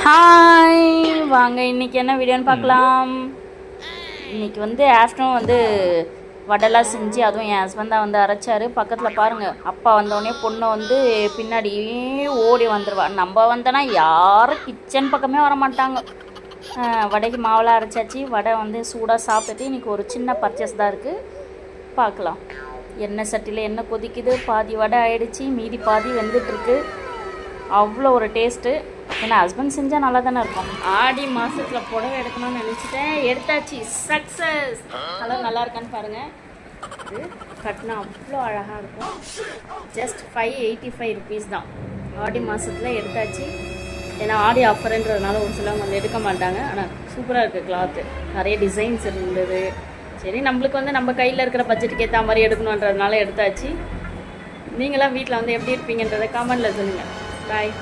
Hi வாங்க, இன்றைக்கி என்ன வீடியோன்னு பார்க்கலாம். இன்றைக்கி வந்து ஆஃப்டர்நூன் வடைலாம் செஞ்சு, அதுவும் என் ஹஸ்பண்ட் தான் அரைச்சார். பக்கத்தில் பாருங்கள், அப்பா வந்தோடனே பொண்ணை பின்னாடியே ஓடி வந்துடுவா. நம்ம வந்தோன்னா யாரும் கிச்சன் பக்கமே வர மாட்டாங்க. வடைக்கு மாவெல்லாம் அரைச்சாச்சு. வடை சூடாக சாப்பிட்டுட்டு இன்றைக்கி ஒரு சின்ன பர்ச்சேஸ் தான் இருக்குது. பார்க்கலாம். எண்ணெய் சட்டியில் எண்ணெய் கொதிக்குது. பாதி வடை ஆகிடுச்சி, மீதி பாதி வெந்துட்டுருக்கு. அவ்வளோ ஒரு டேஸ்ட்டு. ஏன்னா ஹஸ்பண்ட் செஞ்சால் நல்லா தானே இருக்கும். ஆடி மாதத்தில் புடவை எடுக்கணும்னு நினச்சிட்டேன், எடுத்தாச்சு. சக்ஸஸ். கலர் நல்லா இருக்கான்னு பாருங்கள். இது கட்டினா அவ்வளோ அழகாக இருக்கும். ஜஸ்ட் 585 ருபீஸ் தான். ஆடி மாதத்தில் எடுத்தாச்சு. ஏன்னா ஆடி ஆஃபருன்றதுனால ஒரு சிலவங்க எடுக்க மாட்டாங்க. ஆனால் சூப்பராக இருக்குது கிளாத்து. நிறைய டிசைன்ஸ் இருந்தது. சரி, நம்மளுக்கு நம்ம கையில் இருக்கிற பட்ஜெட்டுக்கு ஏற்ற மாதிரி எடுக்கணுன்றதுனால எடுத்தாச்சு. நீங்களாம் வீட்டில் எப்படி இருப்பீங்கன்றதை கமெண்டில் சொல்லுங்கள். பாய்.